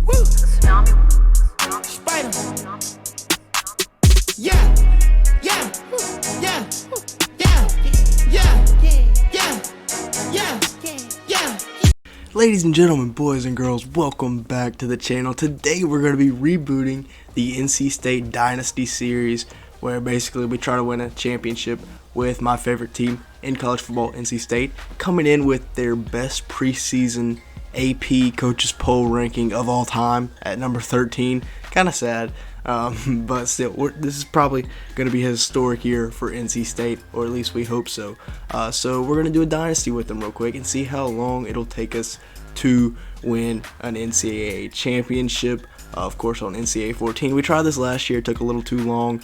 Woo! Spider. Yeah, yeah, yeah, yeah, yeah, yeah, yeah. Ladies and gentlemen, boys and girls, welcome back to the channel. Today we're going to be rebooting the NC State Dynasty series, where basically we try to win a championship with my favorite team in college football, NC State, coming in with their best preseason AP Coaches Poll ranking of all time at number 13. Kind of sad, but still, this is probably going to be a historic year for NC State, or at least we hope so. So we're going to do a dynasty with them real quick and see how long it'll take us to win an NCAA championship. Of course, on NCAA 14. We tried this last year, it took a little too long.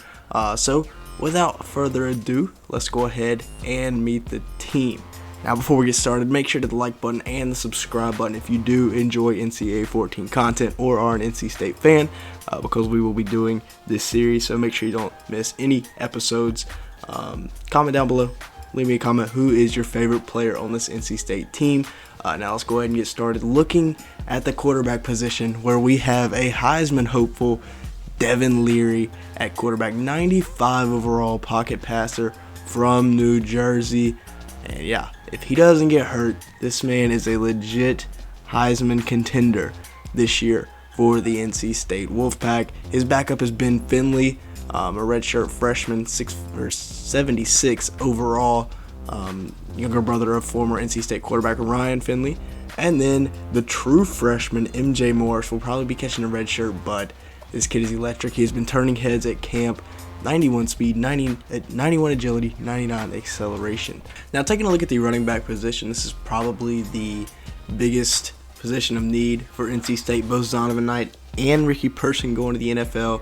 So without further ado, let's go ahead and meet the team. Now, before we get started, make sure to hit the like button and the subscribe button if you do enjoy NCAA 14 content or are an NC State fan, because we will be doing this series, so make sure you don't miss any episodes. Comment down below, leave me a comment, who is your favorite player on this NC State team. Now let's go ahead and get started looking at the quarterback position, where we have a Heisman hopeful, Devin Leary at quarterback, 95 overall pocket passer from New Jersey. And yeah, if he doesn't get hurt, this man is a legit Heisman contender this year for the NC State Wolfpack. His backup is Ben Finley, a redshirt freshman, 76 overall, younger brother of former NC State quarterback Ryan Finley. And then the true freshman, MJ Morris, will probably be catching a red shirt, but this kid is electric. He's been turning heads at camp. 91 speed, 91 agility, 99 acceleration. Now, taking a look at the running back position, this is probably the biggest position of need for NC State. Both Zonovan Knight and Ricky Person going to the NFL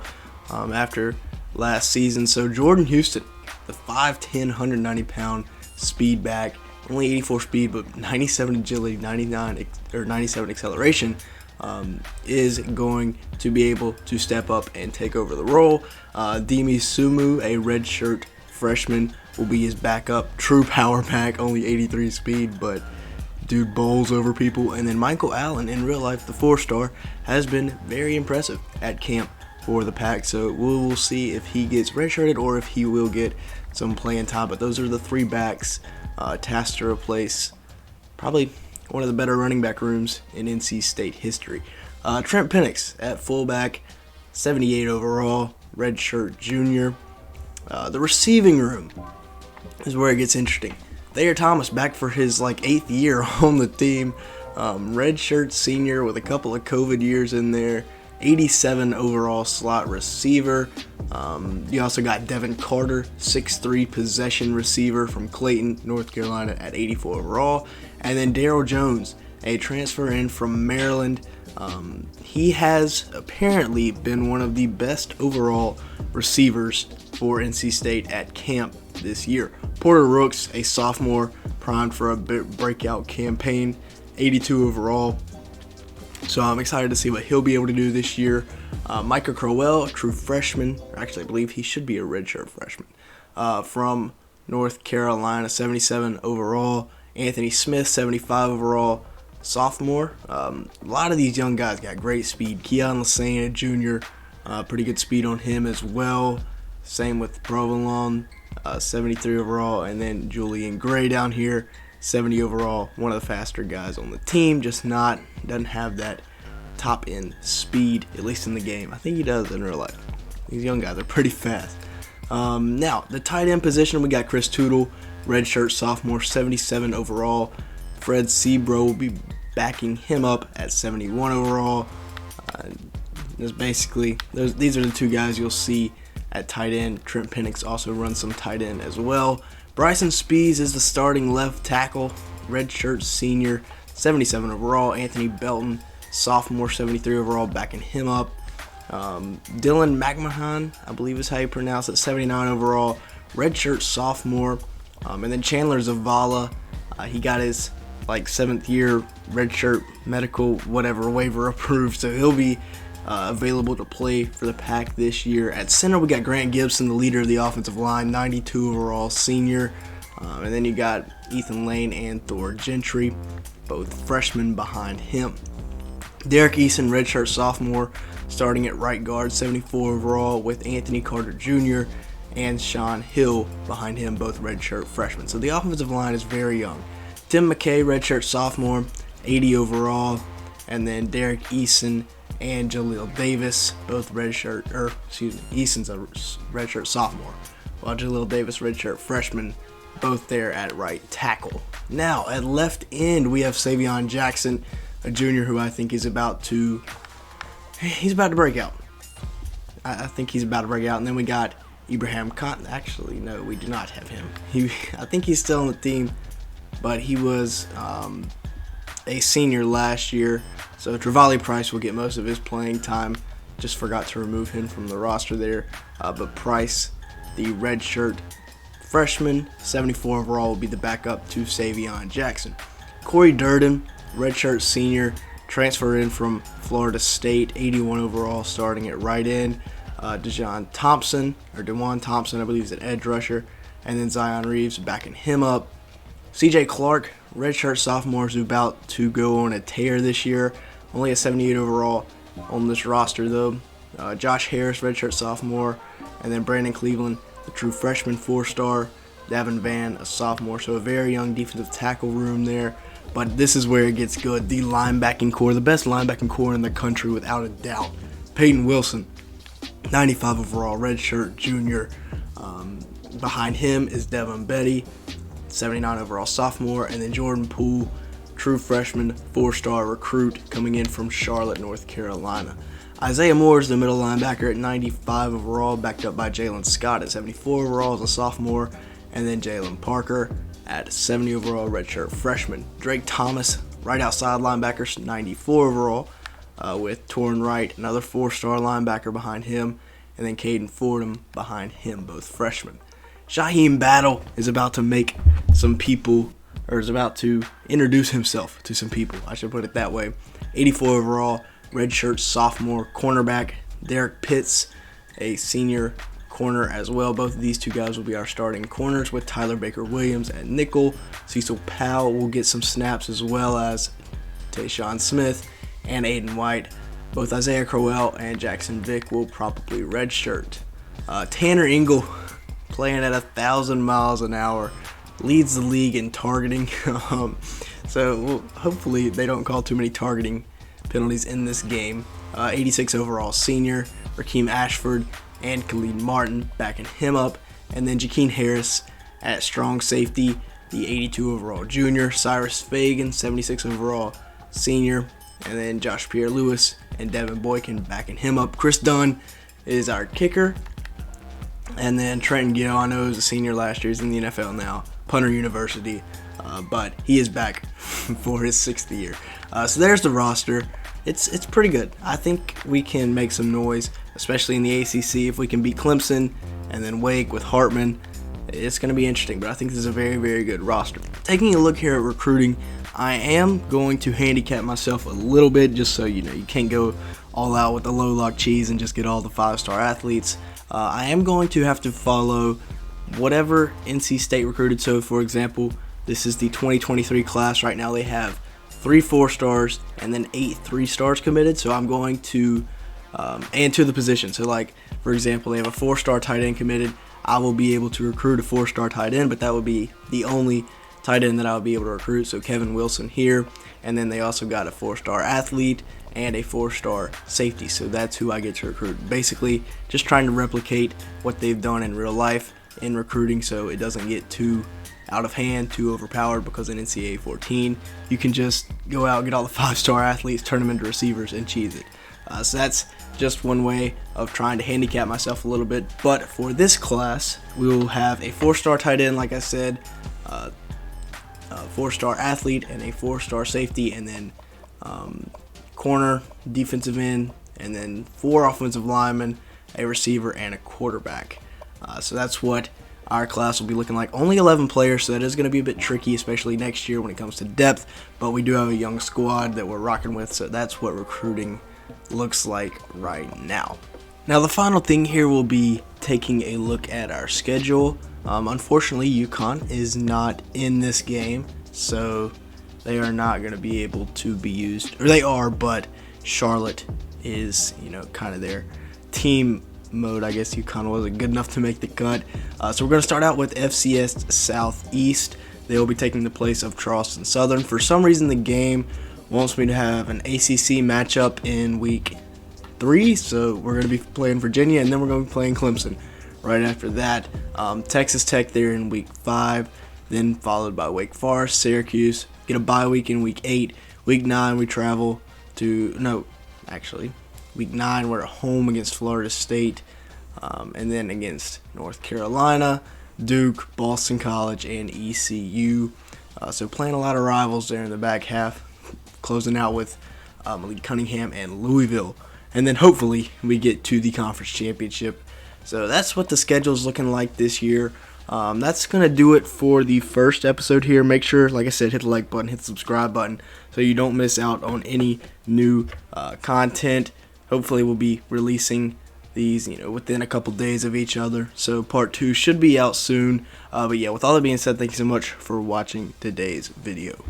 after last season. So Jordan Houston, the 5'10", 190-pound speed back, only 84 speed, but 97 agility, 97 acceleration, is going to be able to step up and take over the role. Demi Sumu, a redshirt freshman, will be his backup. True power pack, only 83 speed, but dude bowls over people. And then Michael Allen, in real life, the 4-star, has been very impressive at camp for the pack. So we'll see if he gets redshirted or if he will get some playing time. But those are the three backs tasked to replace probably one of the better running back rooms in NC State history. Trent Penix at fullback, 78 overall, redshirt junior. The receiving room is where it gets interesting. Thayer Thomas back for his 8th year on the team. Redshirt senior with a couple of COVID years in there. 87 overall slot receiver. You also got Devin Carter, 6'3" possession receiver from Clayton, North Carolina, at 84 overall. And then Daryl Jones, a transfer in from Maryland. He has apparently been one of the best overall receivers for NC State at camp this year. Porter Rooks, a sophomore, primed for a breakout campaign, 82 overall. So I'm excited to see what he'll be able to do this year. Micah Crowell, a true freshman, actually I believe he should be a redshirt freshman, from North Carolina, 77 overall. Anthony Smith, 75 overall, sophomore. A lot of these young guys got great speed. Keon Lassane, a junior, pretty good speed on him as well. Same with Provolone, 73 overall. And then Julian Gray down here, 70 overall. One of the faster guys on the team, just doesn't have that top end speed, at least in the game. I think he does in real life. These young guys are pretty fast. Now, the tight end position, we got Chris Tootle, redshirt sophomore, 77 overall. Fred Sebro will be backing him up at 71 overall. These are the two guys you'll see at tight end. Trent Penix also runs some tight end as well. Bryson Spees is the starting left tackle, redshirt senior, 77 overall. Anthony Belton, sophomore, 73 overall, backing him up. Dylan McMahon, I believe is how you pronounce it, 79 overall, redshirt sophomore. And then Chandler Zavala, he got his 7th year redshirt medical whatever waiver approved, so he'll be available to play for the Pack this year. At center, we got Grant Gibson, the leader of the offensive line, 92 overall senior. And then you got Ethan Lane and Thor Gentry, both freshmen behind him. Derek Eason, redshirt sophomore, starting at right guard, 74 overall, with Anthony Carter Jr. and Sean Hill behind him, both redshirt freshmen. So the offensive line is very young. Tim McKay, redshirt sophomore, 80 overall, and then Derek Eason and Jaleel Davis, both Eason's a redshirt sophomore, while Jaleel Davis, redshirt freshman, both there at right tackle. Now, at left end, we have Savion Jackson, a junior who I think is about to break out. I think he's about to break out. And then we got Ibrahim Khan. Actually, no, we do not have him. I think he's still on the team, but he was a senior last year. So Travali Price will get most of his playing time. Just forgot to remove him from the roster there. But Price, the redshirt freshman, 74 overall, will be the backup to Savion Jackson. Corey Durden, redshirt senior, transferred in from Florida State, 81 overall, starting at right end. DeJuan Thompson, I believe, is an edge rusher. And then Zion Reeves backing him up. CJ Clark, redshirt sophomore, is about to go on a tear this year. Only a 78 overall on this roster, though. Josh Harris, redshirt sophomore. And then Brandon Cleveland, the true freshman, 4-star. Davin Vann, a sophomore. So a very young defensive tackle room there. But this is where it gets good. The linebacking core, the best linebacking core in the country without a doubt. Peyton Wilson, 95 overall, redshirt junior. Behind him is Devin Betty, 79 overall sophomore. And then Jordan Poole, true freshman, 4-star recruit coming in from Charlotte, North Carolina. Isaiah Moore is the middle linebacker at 95 overall, backed up by Jalen Scott at 74 overall as a sophomore. And then Jalen Parker at 70 overall, redshirt freshman. Drake Thomas, right outside linebacker, 94 overall, with Torrin Wright, another 4-star linebacker behind him, and then Caden Fordham behind him, both freshmen. Shaheem Battle is about to make some people, or is about to introduce himself to some people, I should put it that way. 84 overall, redshirt sophomore cornerback. Derek Pitts, a senior corner as well. Both of these two guys will be our starting corners, with Tyler Baker-Williams at nickel. Cecil Powell will get some snaps, as well as Tayshawn Smith and Aiden White. Both Isaiah Crowell and Jackson Vick will probably redshirt. Tanner Ingle, playing at 1,000 miles an hour, leads the league in targeting. So hopefully they don't call too many targeting penalties in this game. 86 overall senior, Rakeem Ashford and Khalid Martin backing him up. And then Jakeem Harris at strong safety, the 82 overall junior. Cyrus Fagan, 76 overall senior. And then Josh Pierre-Louis and Devin Boykin backing him up. Chris Dunn is our kicker. And then Trenton Gill, I know he was a senior last year. He's in the NFL now, Punter University. But he is back for his 6th year. So there's the roster. It's pretty good. I think we can make some noise, especially in the ACC. If we can beat Clemson and then Wake with Hartman, it's going to be interesting. But I think this is a very, very good roster. Taking a look here at recruiting, I am going to handicap myself a little bit, just so you know you can't go all out with the low lock cheese and just get all the 5-star athletes. I am going to have to follow whatever NC State recruited. So, for example, this is the 2023 class. Right now they have 3 4-stars and then 8 3-stars committed. So I'm going to, and to the position. So, like, for example, they have a 4-star tight end committed. I will be able to recruit a 4-star tight end, but that would be the only tight end that I would be able to recruit. So Kevin Wilson here. And then they also got a 4-star athlete and a 4-star safety. So that's who I get to recruit. Basically, just trying to replicate what they've done in real life in recruiting, so it doesn't get too out of hand, too overpowered, because in NCAA 14, you can just go out and get all the 5-star athletes, turn them into receivers, and cheese it. So that's just one way of trying to handicap myself a little bit. But for this class, we will have a 4-star tight end, like I said, a 4-star athlete, and a 4-star safety, and then corner, defensive end, and then 4 offensive linemen, a receiver, and a quarterback. So that's what our class will be looking like. Only 11 players, so that is going to be a bit tricky, especially next year when it comes to depth. But we do have a young squad that we're rocking with, so that's what recruiting looks like right now. Now, the final thing here will be taking a look at our schedule. Unfortunately, UConn is not in this game, so they are not going to be able to be used. Or they are, but Charlotte is, kind of their team mode, I guess. UConn wasn't good enough to make the cut. So we're going to start out with FCS Southeast. They will be taking the place of Charleston Southern. For some reason, the game wants me to have an ACC matchup in week 3, so we're going to be playing Virginia, and then we're going to be playing Clemson right after that. Texas Tech there in week 5, then followed by Wake Forest, Syracuse. Get a bye week in week 8. Week 9 we travel to, week 9 we're at home against Florida State, and then against North Carolina, Duke, Boston College, and ECU. So playing a lot of rivals there in the back half, closing out with Malik Cunningham and Louisville. And then hopefully we get to the conference championship. So that's what the schedule is looking like this year. That's going to do it for the first episode here. Make sure, like I said, hit the like button, hit the subscribe button so you don't miss out on any new content. Hopefully we'll be releasing these, within a couple days of each other. So part 2 should be out soon. But yeah, with all that being said, thank you so much for watching today's video.